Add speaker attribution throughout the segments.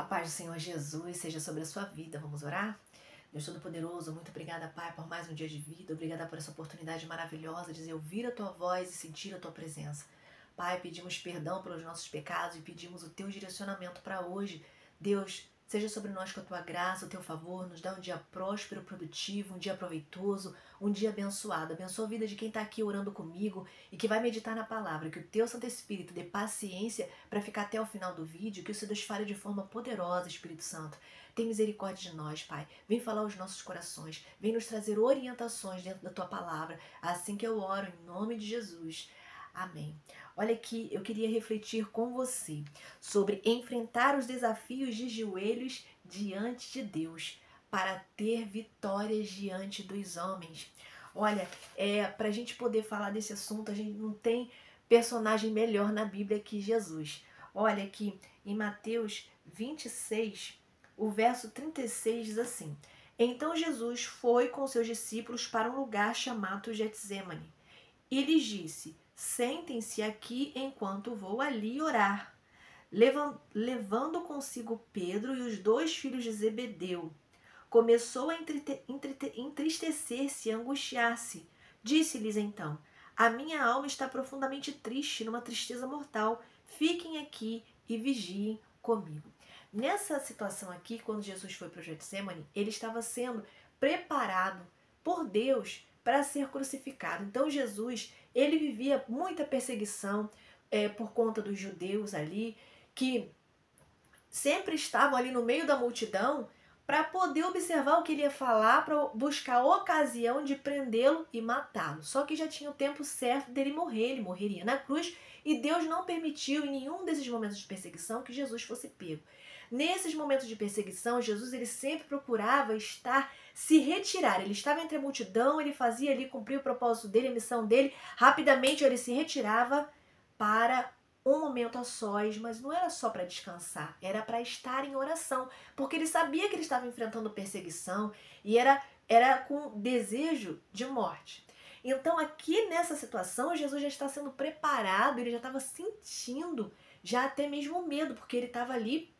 Speaker 1: paz do Senhor Jesus seja sobre a sua vida. Vamos orar? Deus Todo-Poderoso, muito obrigada, Pai, por mais um dia de vida. Obrigada por essa oportunidade maravilhosa de ouvir a Tua voz e sentir a Tua presença. Pai, pedimos perdão pelos nossos pecados e pedimos o Teu direcionamento para hoje. Deus, seja sobre nós com a Tua graça, o Teu favor. Nos dá um dia próspero, produtivo, um dia proveitoso, um dia abençoado. Abençoa a vida de quem está aqui orando comigo e que vai meditar na palavra. Que o Teu Santo Espírito dê paciência para ficar até o final do vídeo. Que o Senhor Deus fale de forma poderosa, Espírito Santo. Tem misericórdia de nós, Pai. Vem falar aos nossos corações. Vem nos trazer orientações dentro da Tua palavra. Assim que eu oro, em nome de Jesus. Amém. Olha aqui, eu queria refletir com você sobre enfrentar os desafios de joelhos diante de Deus para ter vitórias diante dos homens. Olha, para a gente poder falar desse assunto, a gente não tem personagem melhor na Bíblia que Jesus. Olha aqui, em Mateus 26, o verso 36 diz assim: Então Jesus foi com seus discípulos para um lugar chamado Getsemane e lhes disse: Sentem-se aqui enquanto vou ali orar. Levando consigo Pedro e os dois filhos de Zebedeu, começou a entristecer-se e angustiar-se. Disse-lhes então: A minha alma está profundamente triste, numa tristeza mortal. Fiquem aqui e vigiem comigo. Nessa situação aqui, quando Jesus foi para o Getsemane, ele estava sendo preparado por Deus para ser crucificado. Então Jesus, ele vivia muita perseguição por conta dos judeus ali, que sempre estavam ali no meio da multidão para poder observar o que ele ia falar, para buscar a ocasião de prendê-lo e matá-lo. Só que já tinha o tempo certo dele morrer, ele morreria na cruz, e Deus não permitiu em nenhum desses momentos de perseguição que Jesus fosse pego. Nesses momentos de perseguição, Jesus ele sempre procurava se retirar. Ele estava entre a multidão, ele fazia ali, cumprir o propósito dele, a missão dele. Rapidamente ele se retirava para um momento a sós, mas não era só para descansar, era para estar em oração, porque ele sabia que ele estava enfrentando perseguição e era com desejo de morte. Então aqui nessa situação, Jesus já está sendo preparado, ele já estava sentindo já até mesmo medo, porque ele estava ali,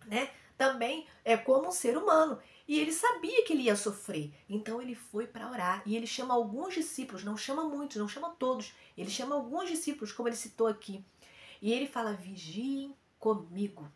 Speaker 1: né, também como um ser humano. E ele sabia que ele ia sofrer. Então ele foi para orar. E ele chama alguns discípulos, não chama muitos, não chama todos. Ele chama alguns discípulos, como ele citou aqui. E ele fala: vigiem comigo.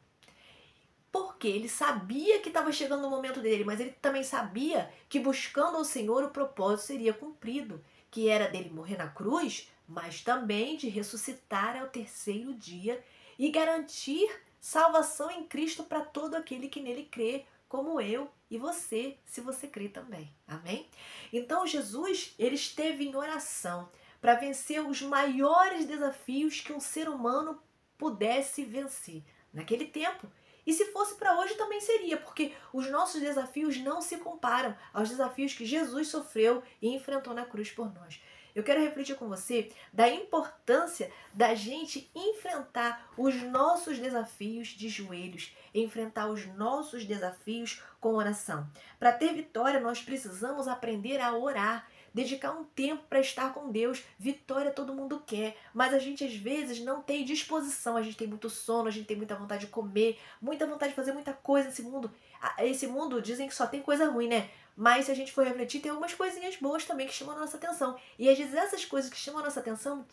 Speaker 1: Porque ele sabia que estava chegando o momento dele, mas ele também sabia que buscando ao Senhor o propósito seria cumprido. Que era dele morrer na cruz, mas também de ressuscitar ao terceiro dia e garantir salvação em Cristo para todo aquele que nele crê, como eu e você, se você crê também. Amém? Então Jesus, ele esteve em oração para vencer os maiores desafios que um ser humano pudesse vencer naquele tempo. E se fosse para hoje também seria, porque os nossos desafios não se comparam aos desafios que Jesus sofreu e enfrentou na cruz por nós. Eu quero refletir com você da importância da gente enfrentar os nossos desafios de joelhos, enfrentar os nossos desafios com oração. Para ter vitória, nós precisamos aprender a orar, dedicar um tempo para estar com Deus. Vitória todo mundo quer, mas a gente às vezes não tem disposição, a gente tem muito sono, a gente tem muita vontade de comer, muita vontade de fazer muita coisa nesse mundo. Esse mundo dizem que só tem coisa ruim, né? Mas se a gente for refletir, tem algumas coisinhas boas também que chamam a nossa atenção. E às vezes essas coisas que chamam a nossa atenção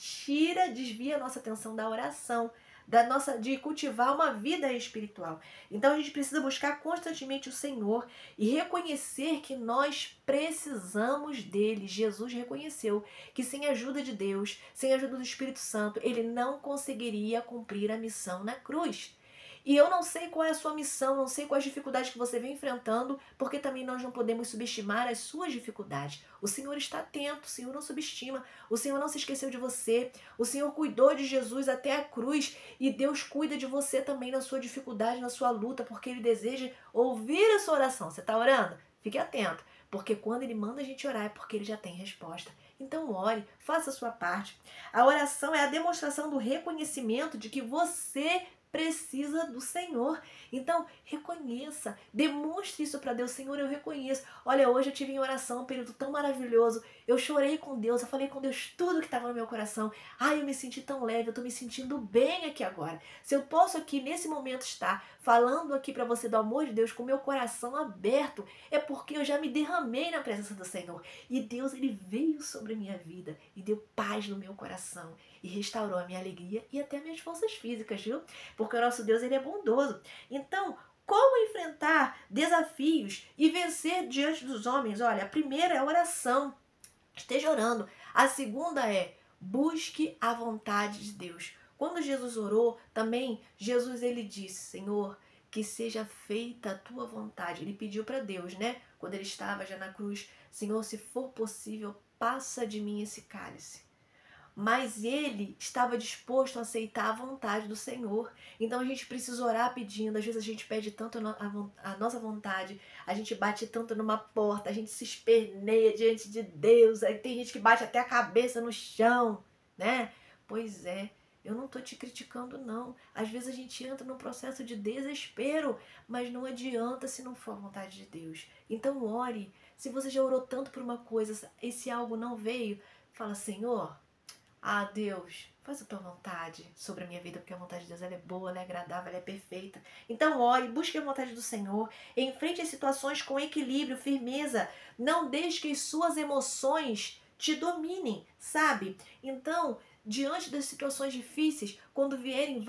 Speaker 1: desvia a nossa atenção da oração, de cultivar uma vida espiritual. Então a gente precisa buscar constantemente o Senhor e reconhecer que nós precisamos dele. Jesus reconheceu que sem a ajuda de Deus, sem a ajuda do Espírito Santo, ele não conseguiria cumprir a missão na cruz. E eu não sei qual é a sua missão, não sei quais dificuldades que você vem enfrentando, porque também nós não podemos subestimar as suas dificuldades. O Senhor está atento, o Senhor não subestima, o Senhor não se esqueceu de você, o Senhor cuidou de Jesus até a cruz e Deus cuida de você também na sua dificuldade, na sua luta, porque Ele deseja ouvir a sua oração. Você está orando? Fique atento, porque quando Ele manda a gente orar é porque Ele já tem resposta. Então ore, faça a sua parte. A oração é a demonstração do reconhecimento de que você precisa do Senhor. Então, reconheça, demonstre isso para Deus. Senhor, eu reconheço. Olha, hoje eu tive em oração um período tão maravilhoso. Eu chorei com Deus, eu falei com Deus tudo que estava no meu coração. Ai, eu me senti tão leve, eu estou me sentindo bem aqui agora. Se eu posso aqui, nesse momento, estar falando aqui para você do amor de Deus com o meu coração aberto, é porque eu já me derramei na presença do Senhor. E Deus, Ele veio sobre a minha vida e deu paz no meu coração. E restaurou a minha alegria e até minhas forças físicas, viu? Porque o nosso Deus, Ele é bondoso. Então, como enfrentar desafios e vencer diante dos homens? Olha, a primeira é a oração. Esteja orando. A segunda é busque a vontade de Deus. Quando Jesus orou, também Jesus ele disse, Senhor, que seja feita a tua vontade. Ele pediu para Deus, né? Quando ele estava já na cruz, Senhor, se for possível, passa de mim esse cálice. Mas ele estava disposto a aceitar a vontade do Senhor. Então a gente precisa orar pedindo. Às vezes a gente pede tanto a nossa vontade, a gente bate tanto numa porta, a gente se esperneia diante de Deus. Aí tem gente que bate até a cabeça no chão, né? Pois é, eu não estou te criticando não. Às vezes a gente entra num processo de desespero, mas não adianta se não for a vontade de Deus. Então ore. Se você já orou tanto por uma coisa, esse algo não veio, fala, Senhor, Deus, faz a tua vontade sobre a minha vida, porque a vontade de Deus ela é boa, ela é agradável, ela é perfeita. Então ore, busque a vontade do Senhor, enfrente as situações com equilíbrio, firmeza. Não deixe que as suas emoções te dominem, sabe? Então, diante das situações difíceis, quando vierem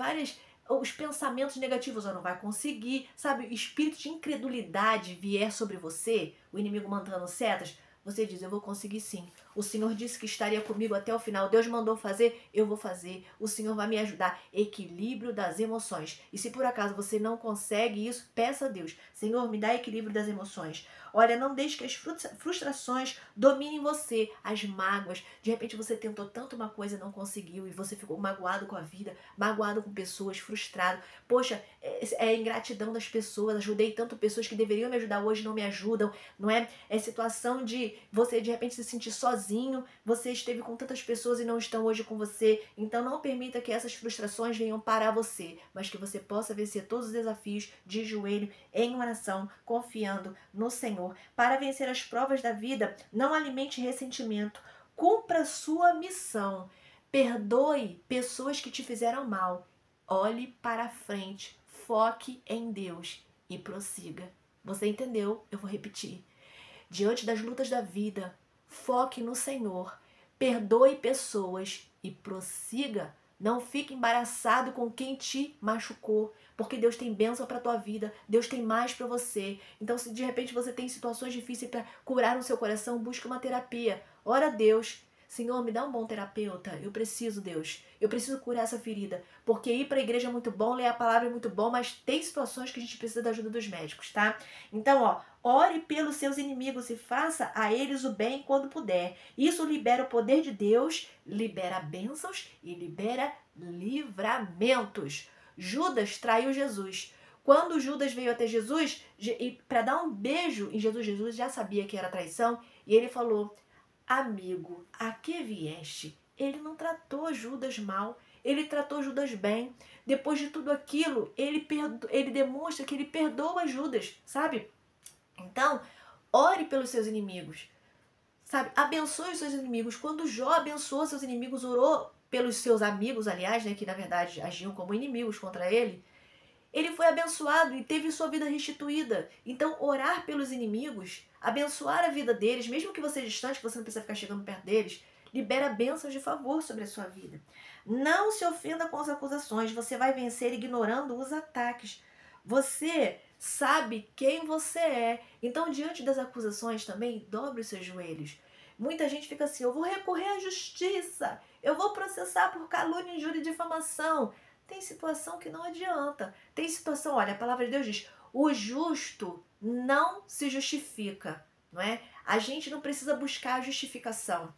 Speaker 1: os pensamentos negativos, não vai conseguir, sabe? O espírito de incredulidade vier sobre você, o inimigo mandando setas, você diz, eu vou conseguir sim. O Senhor disse que estaria comigo até o final. Deus mandou fazer, eu vou fazer. O Senhor vai me ajudar. Equilíbrio das emoções. E se por acaso você não consegue isso, peça a Deus. Senhor, me dá equilíbrio das emoções. Olha, não deixe que as frustrações dominem você. As mágoas. De repente você tentou tanto uma coisa e não conseguiu. E você ficou magoado com a vida. Magoado com pessoas, frustrado. Poxa, é ingratidão das pessoas. Ajudei tanto pessoas que deveriam me ajudar hoje não me ajudam. Não é? É situação de você de repente se sentir sozinho, você esteve com tantas pessoas e não estão hoje com você, então não permita que essas frustrações venham parar você, mas que você possa vencer todos os desafios de joelho, em oração, confiando no Senhor. Para vencer as provas da vida, não alimente ressentimento, cumpra sua missão, perdoe pessoas que te fizeram mal, olhe para frente, foque em Deus e prossiga. Você entendeu? Eu vou repetir. Diante das lutas da vida, foque no Senhor, perdoe pessoas e prossiga. Não fique embaraçado com quem te machucou, porque Deus tem bênção para a tua vida, Deus tem mais para você. Então, se de repente você tem situações difíceis para curar no seu coração, busque uma terapia. Ora a Deus. Senhor, me dá um bom terapeuta. Eu preciso, Deus. Eu preciso curar essa ferida. Porque ir para a igreja é muito bom, ler a palavra é muito bom, mas tem situações que a gente precisa da ajuda dos médicos, tá? Então, ore pelos seus inimigos e faça a eles o bem quando puder. Isso libera o poder de Deus, libera bênçãos e libera livramentos. Judas traiu Jesus. Quando Judas veio até Jesus, para dar um beijo em Jesus, Jesus já sabia que era traição, e ele falou, amigo, a que vieste? Ele não tratou Judas mal, ele tratou Judas bem. Depois de tudo aquilo, ele demonstra que ele perdoa Judas, sabe? Então, ore pelos seus inimigos, sabe? Abençoe os seus inimigos. Quando Jó abençoou seus inimigos, orou pelos seus amigos, aliás, né, que na verdade agiam como inimigos contra ele, ele foi abençoado e teve sua vida restituída. Então, orar pelos inimigos, abençoar a vida deles, mesmo que você seja distante, que você não precisa ficar chegando perto deles, libera bênçãos de favor sobre a sua vida. Não se ofenda com as acusações, você vai vencer ignorando os ataques. Você sabe quem você é. Então, diante das acusações também, dobre os seus joelhos. Muita gente fica assim, eu vou recorrer à justiça, eu vou processar por calúnia, injúria e difamação. Tem situação que não adianta. Tem situação, olha, a palavra de Deus diz, o justo não se justifica, não é? A gente não precisa buscar a justificação.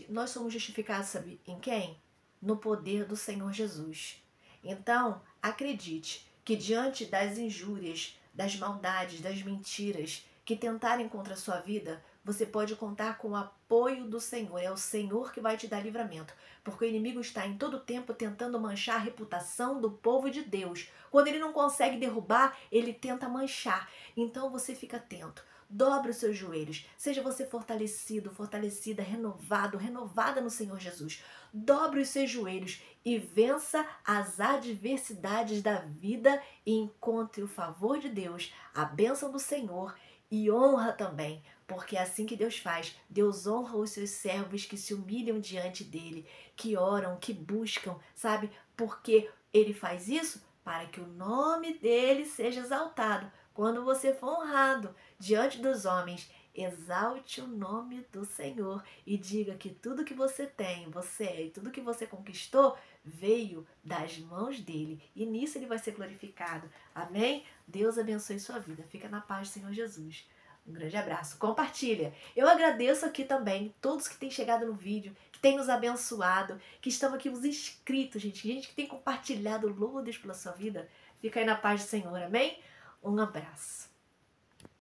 Speaker 1: Nós somos justificados, sabe em quem? No poder do Senhor Jesus. Então, acredite que diante das injúrias, das maldades, das mentiras que tentarem contra a sua vida, você pode contar com o apoio do Senhor. É o Senhor que vai te dar livramento, porque o inimigo está em todo tempo tentando manchar a reputação do povo de Deus. Quando ele não consegue derrubar, ele tenta manchar. Então você fica atento. Dobre os seus joelhos. Seja você fortalecido, fortalecida, renovado, renovada no Senhor Jesus. Dobre os seus joelhos e vença as adversidades da vida e encontre o favor de Deus, a bênção do Senhor e honra também, porque é assim que Deus faz. Deus honra os seus servos que se humilham diante dele, que oram, que buscam, sabe? Porque ele faz isso para que o nome dele seja exaltado. Quando você for honrado diante dos homens, exalte o nome do Senhor e diga que tudo que você tem, você é e tudo que você conquistou veio das mãos dele. E nisso ele vai ser glorificado. Amém? Deus abençoe sua vida. Fica na paz do Senhor Jesus. Um grande abraço. Compartilha. Eu agradeço aqui também todos que têm chegado no vídeo, que têm nos abençoado, que estão aqui os inscritos, gente que tem compartilhado. Louvo a Deus pela sua vida. Fica aí na paz do Senhor. Amém? Um abraço.